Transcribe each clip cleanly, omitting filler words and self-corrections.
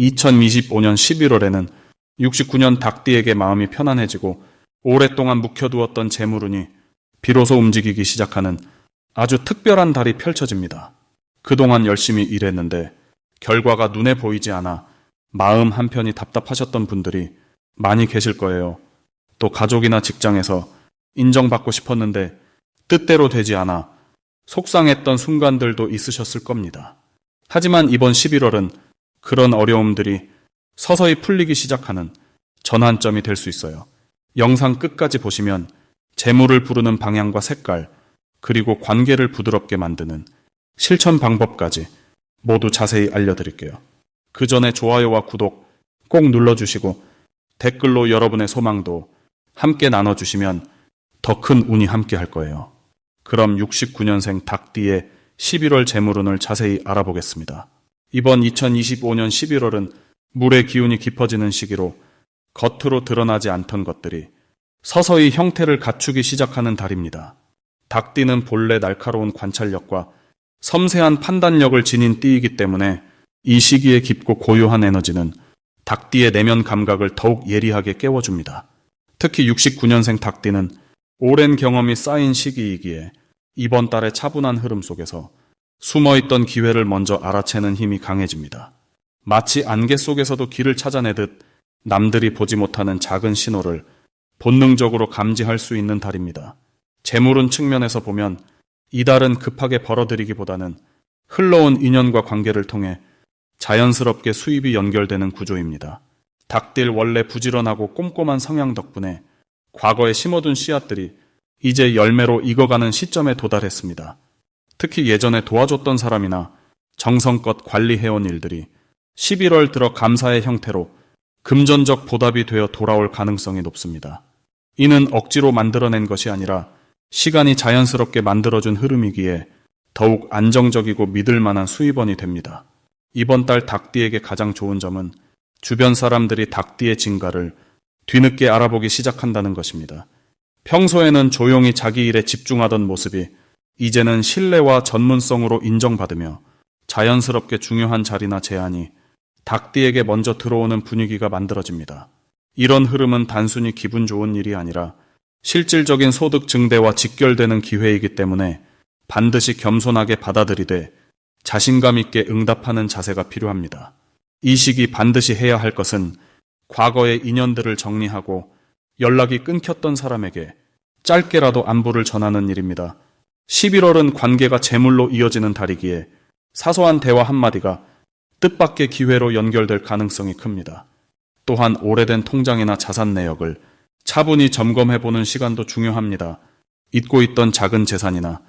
2025년 11월에는 69년 닭띠에게 마음이 편안해지고 오랫동안 묵혀두었던 재물운이 비로소 움직이기 시작하는 아주 특별한 달이 펼쳐집니다. 그동안 열심히 일했는데 결과가 눈에 보이지 않아 마음 한편이 답답하셨던 분들이 많이 계실 거예요. 또 가족이나 직장에서 인정받고 싶었는데 뜻대로 되지 않아 속상했던 순간들도 있으셨을 겁니다. 하지만 이번 11월은 그런 어려움들이 서서히 풀리기 시작하는 전환점이 될 수 있어요. 영상 끝까지 보시면 재물을 부르는 방향과 색깔, 그리고 관계를 부드럽게 만드는 실천 방법까지 모두 자세히 알려드릴게요. 그 전에 좋아요와 구독 꼭 눌러주시고 댓글로 여러분의 소망도 함께 나눠주시면 더 큰 운이 함께 할 거예요. 그럼 69년생 닭띠의 11월 재물운을 자세히 알아보겠습니다. 이번 2025년 11월은 물의 기운이 깊어지는 시기로 겉으로 드러나지 않던 것들이 서서히 형태를 갖추기 시작하는 달입니다. 닭띠는 본래 날카로운 관찰력과 섬세한 판단력을 지닌 띠이기 때문에 이 시기에 깊고 고요한 에너지는 닭띠의 내면 감각을 더욱 예리하게 깨워줍니다. 특히 69년생 닭띠는 오랜 경험이 쌓인 시기이기에 이번 달의 차분한 흐름 속에서 숨어있던 기회를 먼저 알아채는 힘이 강해집니다. 마치 안개 속에서도 길을 찾아내듯 남들이 보지 못하는 작은 신호를 본능적으로 감지할 수 있는 달입니다. 재물운 측면에서 보면 이 달은 급하게 벌어들이기보다는 흘러온 인연과 관계를 통해 자연스럽게 수입이 연결되는 구조입니다. 닭띠 원래 부지런하고 꼼꼼한 성향 덕분에 과거에 심어둔 씨앗들이 이제 열매로 익어가는 시점에 도달했습니다. 특히 예전에 도와줬던 사람이나 정성껏 관리해온 일들이 11월 들어 감사의 형태로 금전적 보답이 되어 돌아올 가능성이 높습니다. 이는 억지로 만들어낸 것이 아니라 시간이 자연스럽게 만들어준 흐름이기에 더욱 안정적이고 믿을 만한 수입원이 됩니다. 이번 달 닭띠에게 가장 좋은 점은 주변 사람들이 닭띠의 진가를 뒤늦게 알아보기 시작한다는 것입니다. 평소에는 조용히 자기 일에 집중하던 모습이 이제는 신뢰와 전문성으로 인정받으며 자연스럽게 중요한 자리나 제안이 닭띠에게 먼저 들어오는 분위기가 만들어집니다. 이런 흐름은 단순히 기분 좋은 일이 아니라 실질적인 소득 증대와 직결되는 기회이기 때문에 반드시 겸손하게 받아들이되 자신감 있게 응답하는 자세가 필요합니다. 이 시기 반드시 해야 할 것은 과거의 인연들을 정리하고 연락이 끊겼던 사람에게 짧게라도 안부를 전하는 일입니다. 11월은 관계가 재물로 이어지는 달이기에 사소한 대화 한마디가 뜻밖의 기회로 연결될 가능성이 큽니다. 또한 오래된 통장이나 자산 내역을 차분히 점검해보는 시간도 중요합니다. 잊고 있던 작은 재산이나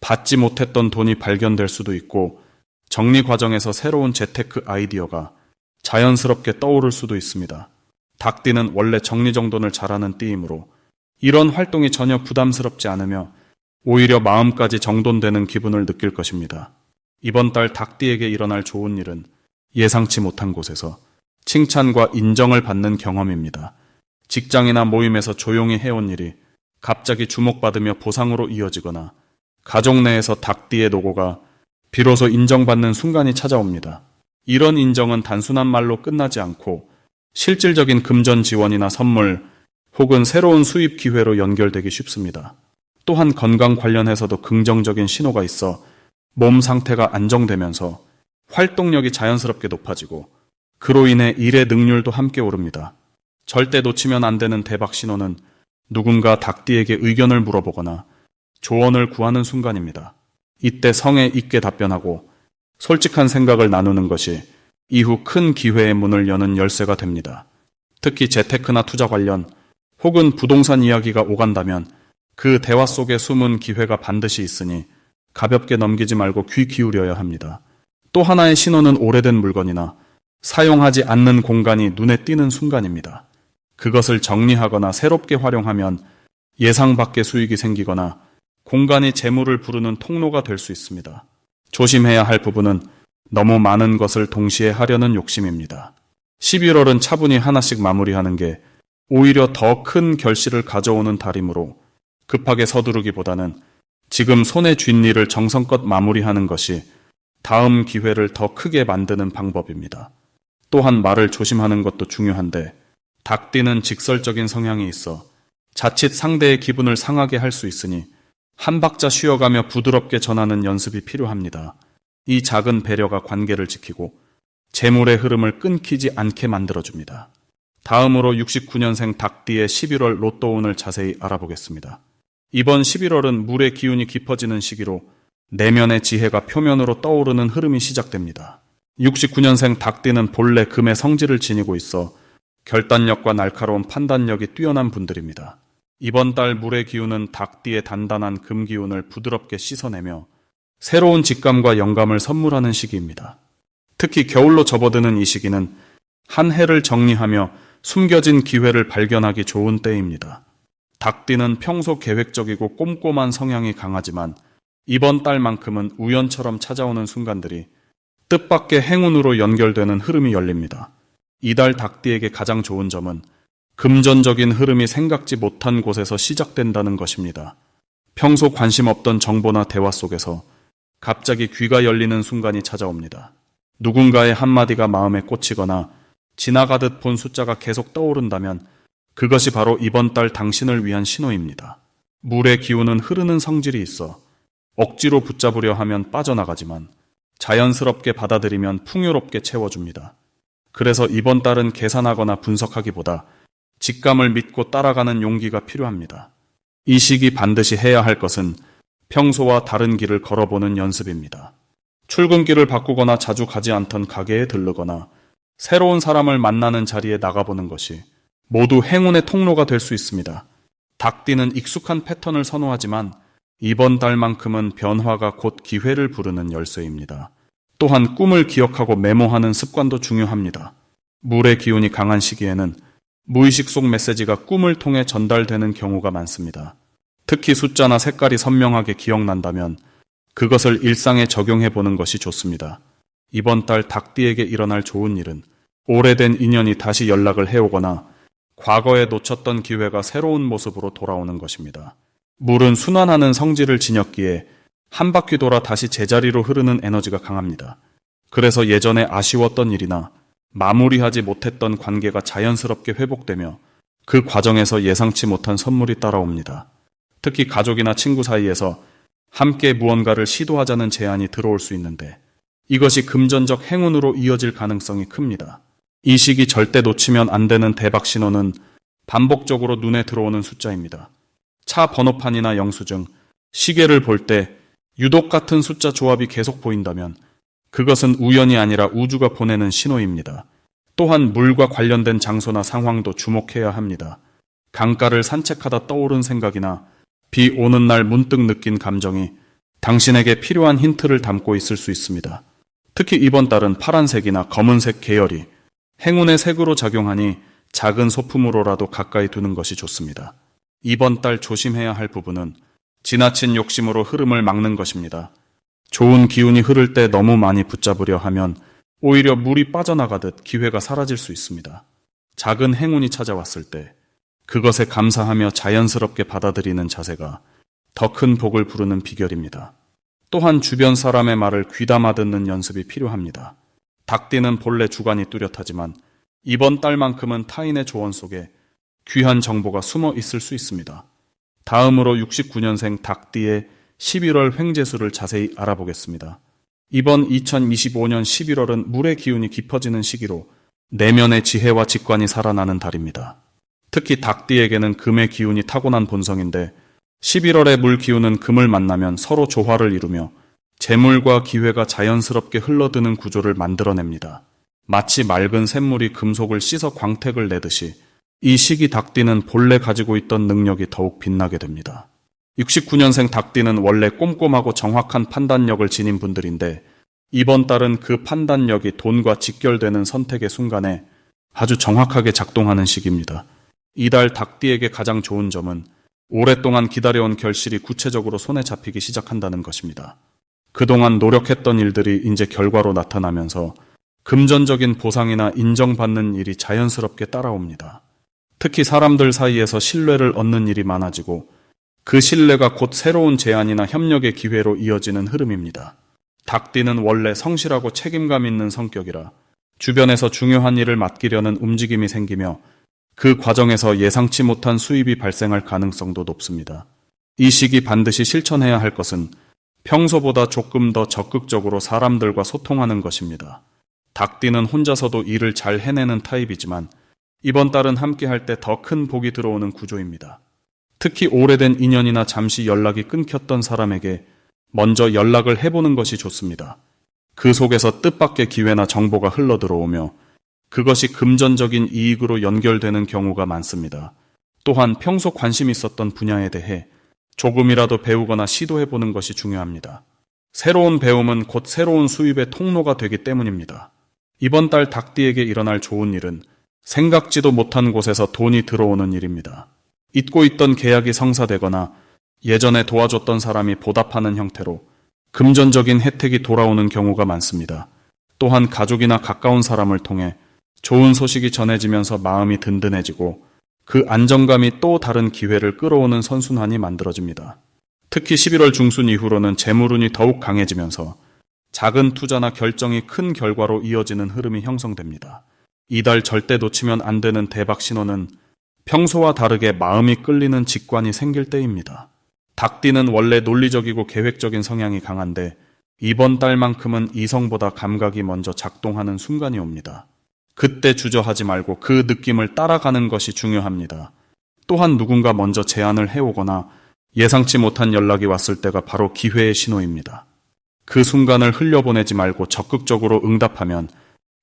받지 못했던 돈이 발견될 수도 있고 정리 과정에서 새로운 재테크 아이디어가 자연스럽게 떠오를 수도 있습니다. 닭띠는 원래 정리정돈을 잘하는 띠이므로 이런 활동이 전혀 부담스럽지 않으며 오히려 마음까지 정돈되는 기분을 느낄 것입니다. 이번 달 닭띠에게 일어날 좋은 일은 예상치 못한 곳에서 칭찬과 인정을 받는 경험입니다. 직장이나 모임에서 조용히 해온 일이 갑자기 주목받으며 보상으로 이어지거나 가족 내에서 닭띠의 노고가 비로소 인정받는 순간이 찾아옵니다. 이런 인정은 단순한 말로 끝나지 않고 실질적인 금전 지원이나 선물 혹은 새로운 수입 기회로 연결되기 쉽습니다. 또한 건강 관련해서도 긍정적인 신호가 있어 몸 상태가 안정되면서 활동력이 자연스럽게 높아지고 그로 인해 일의 능률도 함께 오릅니다. 절대 놓치면 안 되는 대박 신호는 누군가 닭띠에게 의견을 물어보거나 조언을 구하는 순간입니다. 이때 성에 있게 답변하고 솔직한 생각을 나누는 것이 이후 큰 기회의 문을 여는 열쇠가 됩니다. 특히 재테크나 투자 관련 혹은 부동산 이야기가 오간다면 그 대화 속에 숨은 기회가 반드시 있으니 가볍게 넘기지 말고 귀 기울여야 합니다. 또 하나의 신호는 오래된 물건이나 사용하지 않는 공간이 눈에 띄는 순간입니다. 그것을 정리하거나 새롭게 활용하면 예상 밖의 수익이 생기거나 공간이 재물을 부르는 통로가 될 수 있습니다. 조심해야 할 부분은 너무 많은 것을 동시에 하려는 욕심입니다. 11월은 차분히 하나씩 마무리하는 게 오히려 더 큰 결실을 가져오는 달이므로 급하게 서두르기보다는 지금 손에 쥔 일을 정성껏 마무리하는 것이 다음 기회를 더 크게 만드는 방법입니다. 또한 말을 조심하는 것도 중요한데 닭띠는 직설적인 성향이 있어 자칫 상대의 기분을 상하게 할 수 있으니 한 박자 쉬어가며 부드럽게 전하는 연습이 필요합니다. 이 작은 배려가 관계를 지키고 재물의 흐름을 끊기지 않게 만들어줍니다. 다음으로 69년생 닭띠의 11월 로또운을 자세히 알아보겠습니다. 이번 11월은 물의 기운이 깊어지는 시기로 내면의 지혜가 표면으로 떠오르는 흐름이 시작됩니다. 69년생 닭띠는 본래 금의 성질을 지니고 있어 결단력과 날카로운 판단력이 뛰어난 분들입니다. 이번 달 물의 기운은 닭띠의 단단한 금 기운을 부드럽게 씻어내며 새로운 직감과 영감을 선물하는 시기입니다. 특히 겨울로 접어드는 이 시기는 한 해를 정리하며 숨겨진 기회를 발견하기 좋은 때입니다. 닭띠는 평소 계획적이고 꼼꼼한 성향이 강하지만 이번 달만큼은 우연처럼 찾아오는 순간들이 뜻밖의 행운으로 연결되는 흐름이 열립니다. 이달 닭띠에게 가장 좋은 점은 금전적인 흐름이 생각지 못한 곳에서 시작된다는 것입니다. 평소 관심 없던 정보나 대화 속에서 갑자기 귀가 열리는 순간이 찾아옵니다. 누군가의 한마디가 마음에 꽂히거나 지나가듯 본 숫자가 계속 떠오른다면 그것이 바로 이번 달 당신을 위한 신호입니다. 물의 기운은 흐르는 성질이 있어 억지로 붙잡으려 하면 빠져나가지만 자연스럽게 받아들이면 풍요롭게 채워줍니다. 그래서 이번 달은 계산하거나 분석하기보다 직감을 믿고 따라가는 용기가 필요합니다. 이 시기 반드시 해야 할 것은 평소와 다른 길을 걸어보는 연습입니다. 출근길을 바꾸거나 자주 가지 않던 가게에 들르거나 새로운 사람을 만나는 자리에 나가보는 것이 모두 행운의 통로가 될 수 있습니다. 닭띠는 익숙한 패턴을 선호하지만 이번 달만큼은 변화가 곧 기회를 부르는 열쇠입니다. 또한 꿈을 기억하고 메모하는 습관도 중요합니다. 물의 기운이 강한 시기에는 무의식 속 메시지가 꿈을 통해 전달되는 경우가 많습니다. 특히 숫자나 색깔이 선명하게 기억난다면 그것을 일상에 적용해 보는 것이 좋습니다. 이번 달 닭띠에게 일어날 좋은 일은 오래된 인연이 다시 연락을 해오거나 과거에 놓쳤던 기회가 새로운 모습으로 돌아오는 것입니다. 물은 순환하는 성질을 지녔기에 한 바퀴 돌아 다시 제자리로 흐르는 에너지가 강합니다. 그래서 예전에 아쉬웠던 일이나 마무리하지 못했던 관계가 자연스럽게 회복되며 그 과정에서 예상치 못한 선물이 따라옵니다. 특히 가족이나 친구 사이에서 함께 무언가를 시도하자는 제안이 들어올 수 있는데 이것이 금전적 행운으로 이어질 가능성이 큽니다. 이 시기 절대 놓치면 안 되는 대박 신호는 반복적으로 눈에 들어오는 숫자입니다. 차 번호판이나 영수증, 시계를 볼 때 유독 같은 숫자 조합이 계속 보인다면 그것은 우연이 아니라 우주가 보내는 신호입니다. 또한 물과 관련된 장소나 상황도 주목해야 합니다. 강가를 산책하다 떠오른 생각이나 비 오는 날 문득 느낀 감정이 당신에게 필요한 힌트를 담고 있을 수 있습니다. 특히 이번 달은 파란색이나 검은색 계열이 행운의 색으로 작용하니 작은 소품으로라도 가까이 두는 것이 좋습니다. 이번 달 조심해야 할 부분은 지나친 욕심으로 흐름을 막는 것입니다. 좋은 기운이 흐를 때 너무 많이 붙잡으려 하면 오히려 물이 빠져나가듯 기회가 사라질 수 있습니다. 작은 행운이 찾아왔을 때 그것에 감사하며 자연스럽게 받아들이는 자세가 더 큰 복을 부르는 비결입니다. 또한 주변 사람의 말을 귀담아 듣는 연습이 필요합니다. 닭띠는 본래 주관이 뚜렷하지만 이번 달만큼은 타인의 조언 속에 귀한 정보가 숨어 있을 수 있습니다. 다음으로 69년생 닭띠의 11월 횡재수를 자세히 알아보겠습니다. 이번 2025년 11월은 물의 기운이 깊어지는 시기로 내면의 지혜와 직관이 살아나는 달입니다. 특히 닭띠에게는 금의 기운이 타고난 본성인데 11월의 물 기운은 금을 만나면 서로 조화를 이루며 재물과 기회가 자연스럽게 흘러드는 구조를 만들어냅니다. 마치 맑은 샘물이 금속을 씻어 광택을 내듯이 이 시기 닭띠는 본래 가지고 있던 능력이 더욱 빛나게 됩니다. 69년생 닭띠는 원래 꼼꼼하고 정확한 판단력을 지닌 분들인데 이번 달은 그 판단력이 돈과 직결되는 선택의 순간에 아주 정확하게 작동하는 시기입니다. 이달 닭띠에게 가장 좋은 점은 오랫동안 기다려온 결실이 구체적으로 손에 잡히기 시작한다는 것입니다. 그동안 노력했던 일들이 이제 결과로 나타나면서 금전적인 보상이나 인정받는 일이 자연스럽게 따라옵니다. 특히 사람들 사이에서 신뢰를 얻는 일이 많아지고 그 신뢰가 곧 새로운 제안이나 협력의 기회로 이어지는 흐름입니다. 닭띠는 원래 성실하고 책임감 있는 성격이라 주변에서 중요한 일을 맡기려는 움직임이 생기며 그 과정에서 예상치 못한 수입이 발생할 가능성도 높습니다. 이 시기 반드시 실천해야 할 것은 평소보다 조금 더 적극적으로 사람들과 소통하는 것입니다. 닭띠는 혼자서도 일을 잘 해내는 타입이지만 이번 달은 함께 할 때 더 큰 복이 들어오는 구조입니다. 특히 오래된 인연이나 잠시 연락이 끊겼던 사람에게 먼저 연락을 해보는 것이 좋습니다. 그 속에서 뜻밖의 기회나 정보가 흘러들어오며 그것이 금전적인 이익으로 연결되는 경우가 많습니다. 또한 평소 관심 있었던 분야에 대해 조금이라도 배우거나 시도해보는 것이 중요합니다. 새로운 배움은 곧 새로운 수입의 통로가 되기 때문입니다. 이번 달 닭띠에게 일어날 좋은 일은 생각지도 못한 곳에서 돈이 들어오는 일입니다. 잊고 있던 계약이 성사되거나 예전에 도와줬던 사람이 보답하는 형태로 금전적인 혜택이 돌아오는 경우가 많습니다. 또한 가족이나 가까운 사람을 통해 좋은 소식이 전해지면서 마음이 든든해지고 그 안정감이 또 다른 기회를 끌어오는 선순환이 만들어집니다. 특히 11월 중순 이후로는 재물운이 더욱 강해지면서 작은 투자나 결정이 큰 결과로 이어지는 흐름이 형성됩니다. 이달 절대 놓치면 안 되는 대박 신호는 평소와 다르게 마음이 끌리는 직관이 생길 때입니다. 닭띠는 원래 논리적이고 계획적인 성향이 강한데 이번 달만큼은 이성보다 감각이 먼저 작동하는 순간이 옵니다. 그때 주저하지 말고 그 느낌을 따라가는 것이 중요합니다. 또한 누군가 먼저 제안을 해오거나 예상치 못한 연락이 왔을 때가 바로 기회의 신호입니다. 그 순간을 흘려보내지 말고 적극적으로 응답하면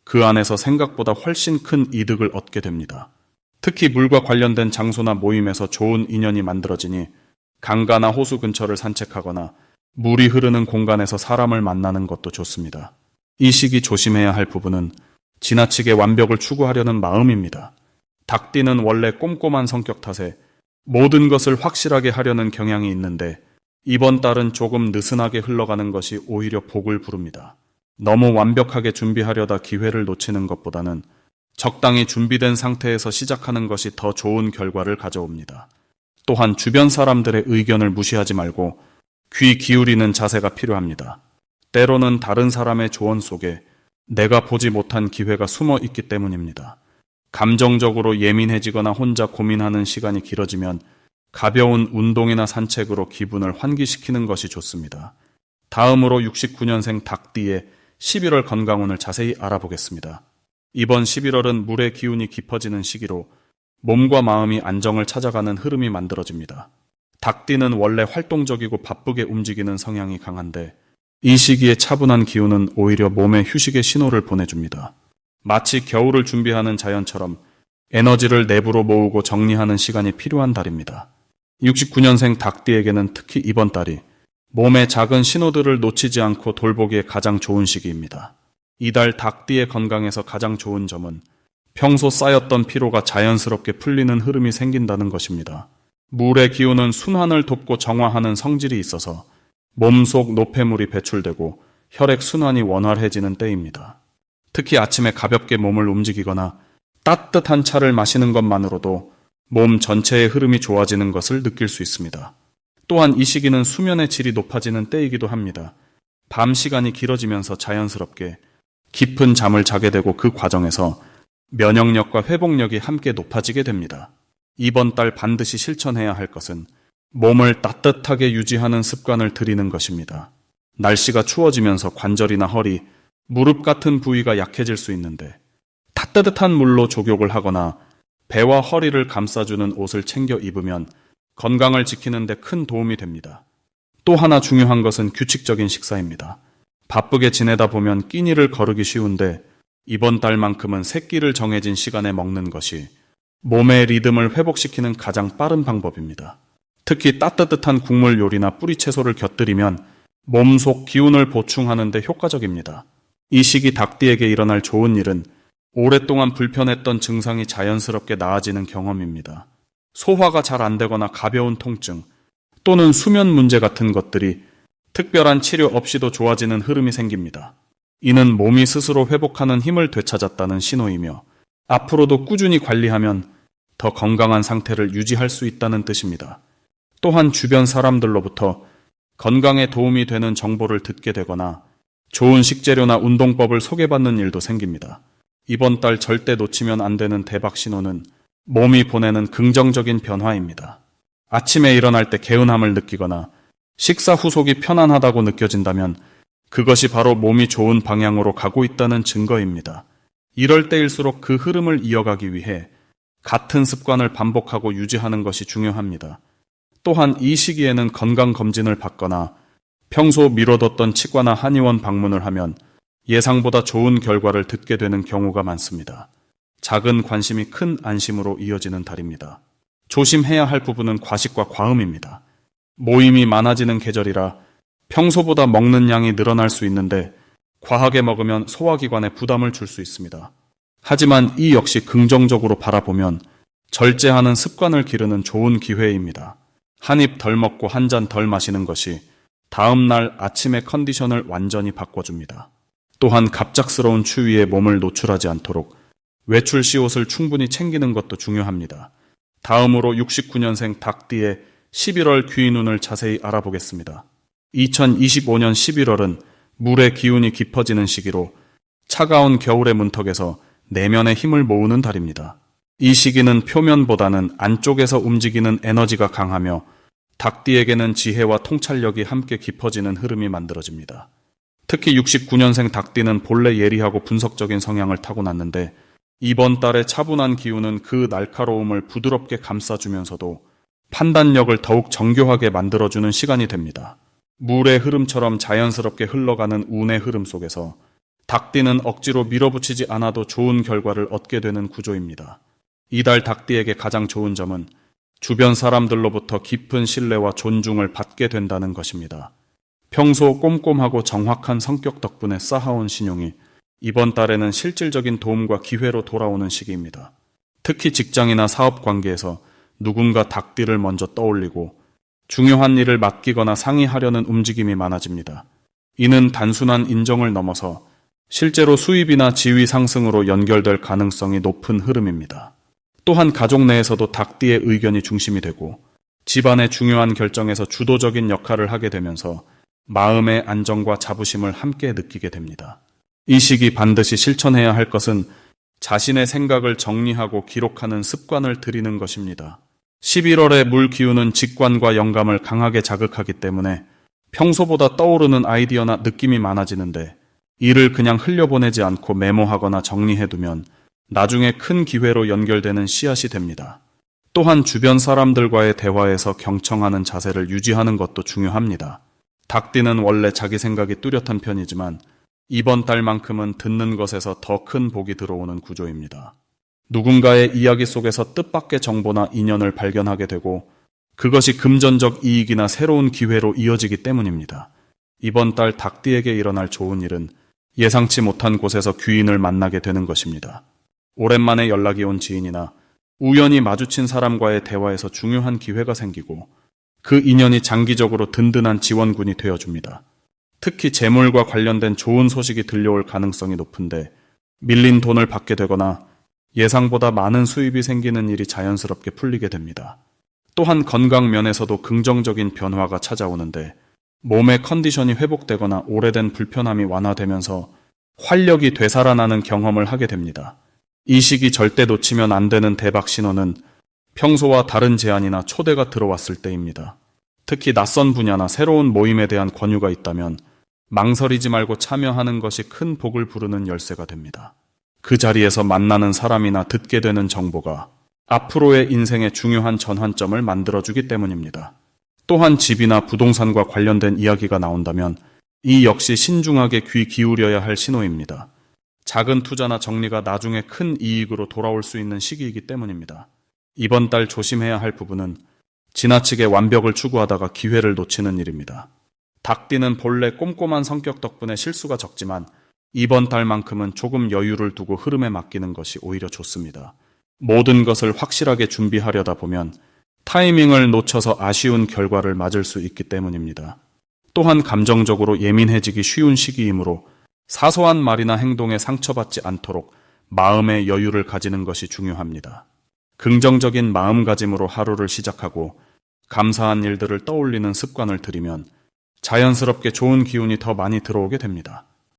그 안에서 생각보다 훨씬 큰 이득을 얻게 됩니다. 특히 물과 관련된 장소나 모임에서 좋은 인연이 만들어지니 강가나 호수 근처를 산책하거나 물이 흐르는 공간에서 사람을 만나는 것도 좋습니다. 이 시기 조심해야 할 부분은 지나치게 완벽을 추구하려는 마음입니다. 닭띠는 원래 꼼꼼한 성격 탓에 모든 것을 확실하게 하려는 경향이 있는데 이번 달은 조금 느슨하게 흘러가는 것이 오히려 복을 부릅니다. 너무 완벽하게 준비하려다 기회를 놓치는 것보다는 적당히 준비된 상태에서 시작하는 것이 더 좋은 결과를 가져옵니다. 또한 주변 사람들의 의견을 무시하지 말고 귀 기울이는 자세가 필요합니다. 때로는 다른 사람의 조언 속에 내가 보지 못한 기회가 숨어 있기 때문입니다. 감정적으로 예민해지거나 혼자 고민하는 시간이 길어지면 가벼운 운동이나 산책으로 기분을 환기시키는 것이 좋습니다. 다음으로 69년생 닭띠의 11월 건강운을 자세히 알아보겠습니다. 이번 11월은 물의 기운이 깊어지는 시기로 몸과 마음이 안정을 찾아가는 흐름이 만들어집니다. 닭띠는 원래 활동적이고 바쁘게 움직이는 성향이 강한데 이 시기에 차분한 기운은 오히려 몸에 휴식의 신호를 보내줍니다. 마치 겨울을 준비하는 자연처럼 에너지를 내부로 모으고 정리하는 시간이 필요한 달입니다. 69년생 닭띠에게는 특히 이번 달이 몸의 작은 신호들을 놓치지 않고 돌보기에 가장 좋은 시기입니다. 이달 닭띠의 건강에서 가장 좋은 점은 평소 쌓였던 피로가 자연스럽게 풀리는 흐름이 생긴다는 것입니다. 물의 기운은 순환을 돕고 정화하는 성질이 있어서 몸속 노폐물이 배출되고 혈액 순환이 원활해지는 때입니다. 특히 아침에 가볍게 몸을 움직이거나 따뜻한 차를 마시는 것만으로도 몸 전체의 흐름이 좋아지는 것을 느낄 수 있습니다. 또한 이 시기는 수면의 질이 높아지는 때이기도 합니다. 밤 시간이 길어지면서 자연스럽게 깊은 잠을 자게 되고 그 과정에서 면역력과 회복력이 함께 높아지게 됩니다. 이번 달 반드시 실천해야 할 것은 몸을 따뜻하게 유지하는 습관을 들이는 것입니다. 날씨가 추워지면서 관절이나 허리, 무릎 같은 부위가 약해질 수 있는데 따뜻한 물로 족욕을 하거나 배와 허리를 감싸주는 옷을 챙겨 입으면 건강을 지키는 데 큰 도움이 됩니다. 또 하나 중요한 것은 규칙적인 식사입니다. 바쁘게 지내다 보면 끼니를 거르기 쉬운데 이번 달만큼은 세 끼를 정해진 시간에 먹는 것이 몸의 리듬을 회복시키는 가장 빠른 방법입니다. 특히 따뜻한 국물 요리나 뿌리채소를 곁들이면 몸속 기운을 보충하는 데 효과적입니다. 이 시기 닭띠에게 일어날 좋은 일은 오랫동안 불편했던 증상이 자연스럽게 나아지는 경험입니다. 소화가 잘 안 되거나 가벼운 통증 또는 수면 문제 같은 것들이 특별한 치료 없이도 좋아지는 흐름이 생깁니다. 이는 몸이 스스로 회복하는 힘을 되찾았다는 신호이며 앞으로도 꾸준히 관리하면 더 건강한 상태를 유지할 수 있다는 뜻입니다. 또한 주변 사람들로부터 건강에 도움이 되는 정보를 듣게 되거나 좋은 식재료나 운동법을 소개받는 일도 생깁니다. 이번 달 절대 놓치면 안 되는 대박 신호는 몸이 보내는 긍정적인 변화입니다. 아침에 일어날 때 개운함을 느끼거나 식사 후 속이 편안하다고 느껴진다면 그것이 바로 몸이 좋은 방향으로 가고 있다는 증거입니다. 이럴 때일수록 그 흐름을 이어가기 위해 같은 습관을 반복하고 유지하는 것이 중요합니다. 또한 이 시기에는 건강검진을 받거나 평소 미뤄뒀던 치과나 한의원 방문을 하면 예상보다 좋은 결과를 듣게 되는 경우가 많습니다. 작은 관심이 큰 안심으로 이어지는 달입니다. 조심해야 할 부분은 과식과 과음입니다. 모임이 많아지는 계절이라 평소보다 먹는 양이 늘어날 수 있는데 과하게 먹으면 소화기관에 부담을 줄 수 있습니다. 하지만 이 역시 긍정적으로 바라보면 절제하는 습관을 기르는 좋은 기회입니다. 한 입 덜 먹고 한 잔 덜 마시는 것이 다음 날 아침의 컨디션을 완전히 바꿔줍니다. 또한 갑작스러운 추위에 몸을 노출하지 않도록 외출 시 옷을 충분히 챙기는 것도 중요합니다. 다음으로 69년생 닭띠의 11월 귀인운을 자세히 알아보겠습니다. 2025년 11월은 물의 기운이 깊어지는 시기로 차가운 겨울의 문턱에서 내면의 힘을 모으는 달입니다. 이 시기는 표면보다는 안쪽에서 움직이는 에너지가 강하며 닭띠에게는 지혜와 통찰력이 함께 깊어지는 흐름이 만들어집니다. 특히 69년생 닭띠는 본래 예리하고 분석적인 성향을 타고났는데 이번 달의 차분한 기운은 그 날카로움을 부드럽게 감싸주면서도 판단력을 더욱 정교하게 만들어주는 시간이 됩니다. 물의 흐름처럼 자연스럽게 흘러가는 운의 흐름 속에서 닭띠는 억지로 밀어붙이지 않아도 좋은 결과를 얻게 되는 구조입니다. 이달 닭띠에게 가장 좋은 점은 주변 사람들로부터 깊은 신뢰와 존중을 받게 된다는 것입니다. 평소 꼼꼼하고 정확한 성격 덕분에 쌓아온 신용이 이번 달에는 실질적인 도움과 기회로 돌아오는 시기입니다. 특히 직장이나 사업 관계에서 누군가 닭띠를 먼저 떠올리고 중요한 일을 맡기거나 상의하려는 움직임이 많아집니다. 이는 단순한 인정을 넘어서 실제로 수입이나 지위 상승으로 연결될 가능성이 높은 흐름입니다. 또한 가족 내에서도 닭띠의 의견이 중심이 되고 집안의 중요한 결정에서 주도적인 역할을 하게 되면서 마음의 안정과 자부심을 함께 느끼게 됩니다. 이 시기 반드시 실천해야 할 것은 자신의 생각을 정리하고 기록하는 습관을 들이는 것입니다. 11월의 물 기운은 직관과 영감을 강하게 자극하기 때문에 평소보다 떠오르는 아이디어나 느낌이 많아지는데 이를 그냥 흘려보내지 않고 메모하거나 정리해두면 나중에 큰 기회로 연결되는 씨앗이 됩니다. 또한 주변 사람들과의 대화에서 경청하는 자세를 유지하는 것도 중요합니다. 닭띠는 원래 자기 생각이 뚜렷한 편이지만 이번 달만큼은 듣는 것에서 더 큰 복이 들어오는 구조입니다. 누군가의 이야기 속에서 뜻밖의 정보나 인연을 발견하게 되고 그것이 금전적 이익이나 새로운 기회로 이어지기 때문입니다. 이번 달 닭띠에게 일어날 좋은 일은 예상치 못한 곳에서 귀인을 만나게 되는 것입니다. 오랜만에 연락이 온 지인이나 우연히 마주친 사람과의 대화에서 중요한 기회가 생기고 그 인연이 장기적으로 든든한 지원군이 되어줍니다. 특히 재물과 관련된 좋은 소식이 들려올 가능성이 높은데 밀린 돈을 받게 되거나 예상보다 많은 수입이 생기는 일이 자연스럽게 풀리게 됩니다. 또한 건강 면에서도 긍정적인 변화가 찾아오는데 몸의 컨디션이 회복되거나 오래된 불편함이 완화되면서 활력이 되살아나는 경험을 하게 됩니다. 이 시기 절대 놓치면 안 되는 대박 신호는 평소와 다른 제안이나 초대가 들어왔을 때입니다. 특히 낯선 분야나 새로운 모임에 대한 권유가 있다면 망설이지 말고 참여하는 것이 큰 복을 부르는 열쇠가 됩니다. 그 자리에서 만나는 사람이나 듣게 되는 정보가 앞으로의 인생의 중요한 전환점을 만들어주기 때문입니다. 또한 집이나 부동산과 관련된 이야기가 나온다면 이 역시 신중하게 귀 기울여야 할 신호입니다. 작은 투자나 정리가 나중에 큰 이익으로 돌아올 수 있는 시기이기 때문입니다. 이번 달 조심해야 할 부분은 지나치게 완벽을 추구하다가 기회를 놓치는 일입니다. 닭띠는 본래 꼼꼼한 성격 덕분에 실수가 적지만 이번 달만큼은 조금 여유를 두고 흐름에 맡기는 것이 오히려 좋습니다. 모든 것을 확실하게 준비하려다 보면 타이밍을 놓쳐서 아쉬운 결과를 맞을 수 있기 때문입니다. 또한 감정적으로 예민해지기 쉬운 시기이므로 사소한 말이나 행동에 상처받지 않도록 마음의 여유를 가지는 것이 중요합니다. 긍정적인 마음가짐으로 하루를 시작하고 감사한 일들을 떠올리는 습관을 들이면 자연스럽게 좋은 기운이 더 많이 들어오게 됩니다.